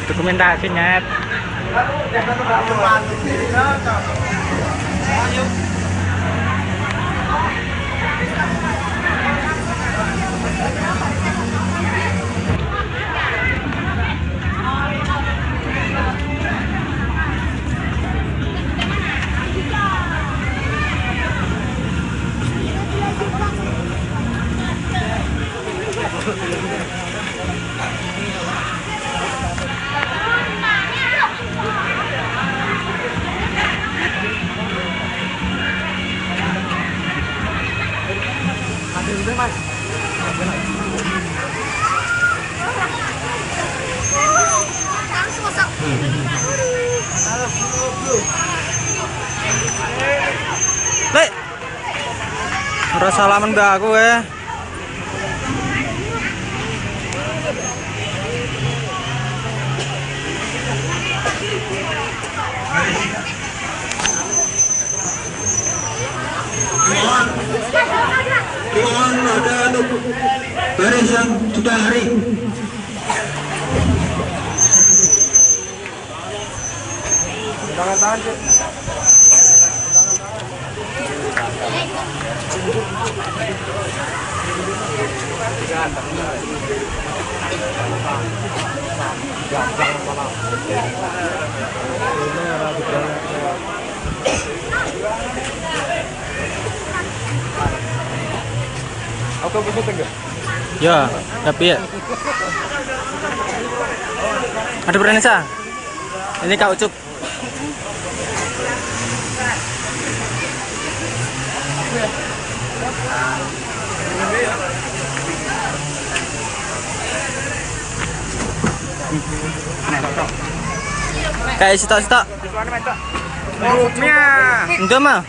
Dokumentasi nyet. Lek, ora salaman mbak aku ya. Mohon ada untuk baris yang sudah hari. Tangan-tangan sih. Aku bisa tegak. Ya, tapi ya. Ada Pranesa. Ini Kak Ucup. Kayak sitok-sitok. Enggak mah.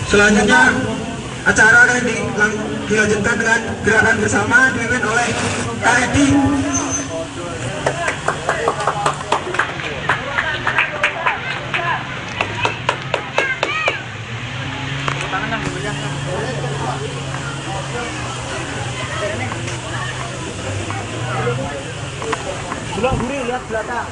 Selanjutnya acara akan dilanjutkan dengan gerakan bersama dipimpin oleh KRD. Belum gurih, lihat belakang.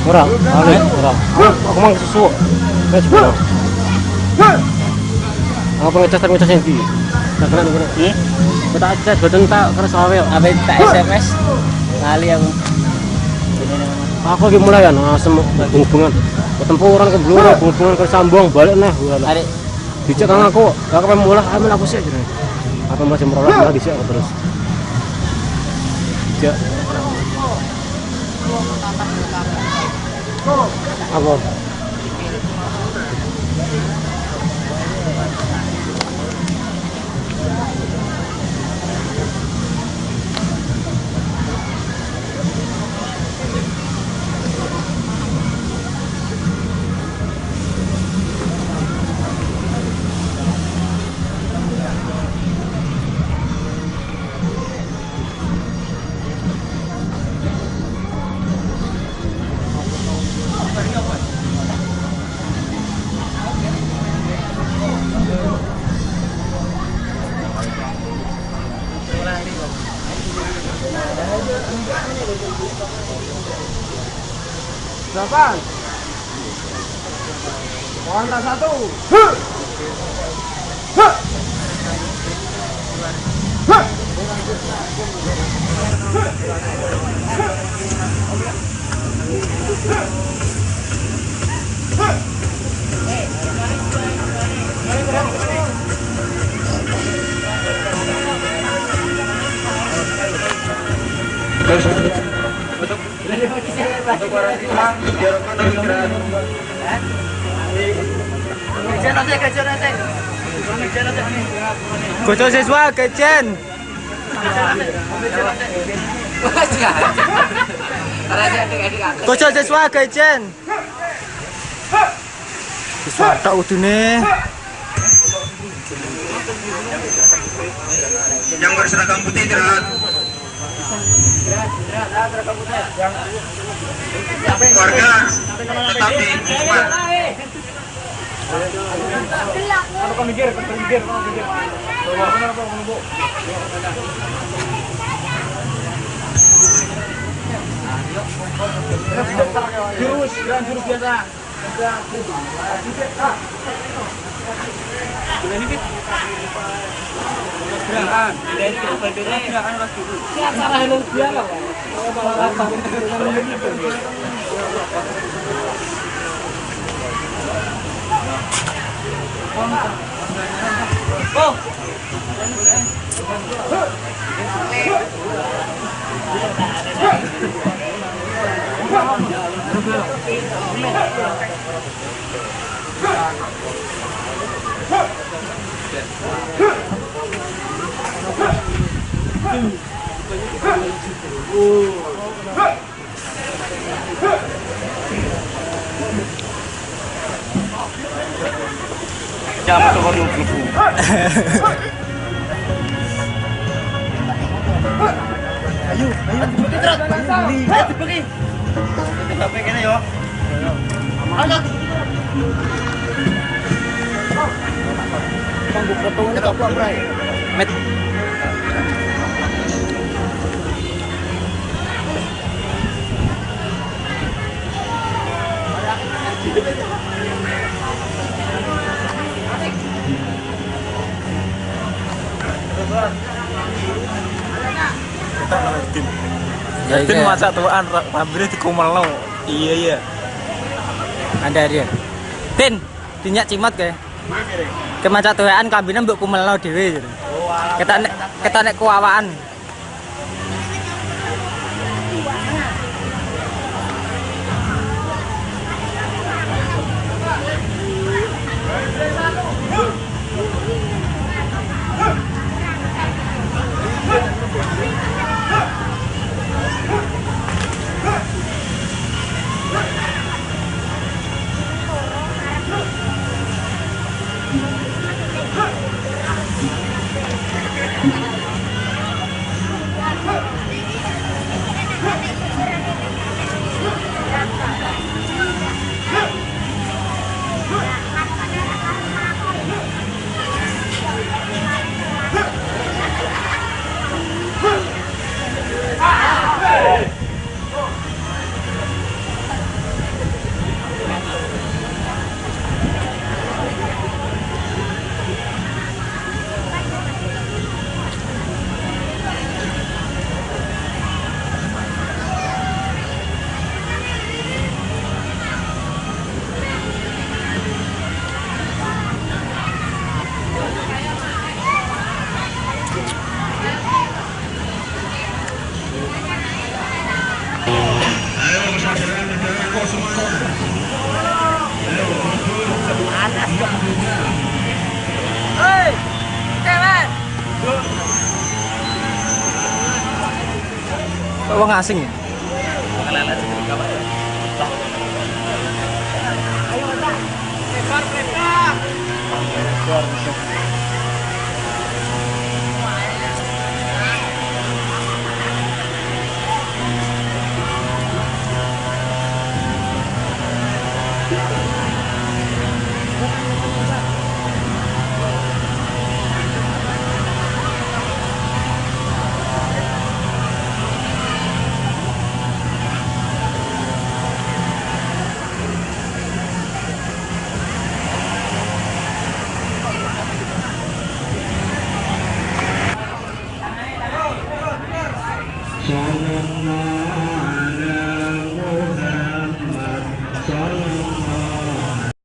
Murah, aku mau susu. Apa ngecas yang di? Tak kena nih. Kita acas betul tak karena sawel. Apa tak SMS? Kali aku. Aku lagi mulai kan, hubungan. Ketempuran ke Bluro, hubungan ke Sambong, balik nah. Adik. Dicek kan aku pengen mulai ambil aku sih. Apa masih merolak malah dicek aku terus. Cek. Apa? Delapan. Kontak 1. Bocah siswa kejen. Bocah siswa kejen. Siswa tak udune. Yang berseragam putih istirahat. Warga tetap di lingkungan. Jurus biasa. Jangan toko dulu. Ayo, pergi. Sampai kene yo. Ayo. Tunggu fotonya tak apa, Bray. Met. Tin masak tuan pabrik di Kumalau. Iya. Ada dia. Tin, dinyak cimat ke. Ke masak tuan kambine mbok Kumalau dhewe. Kita nek kuawaan. Wong asing.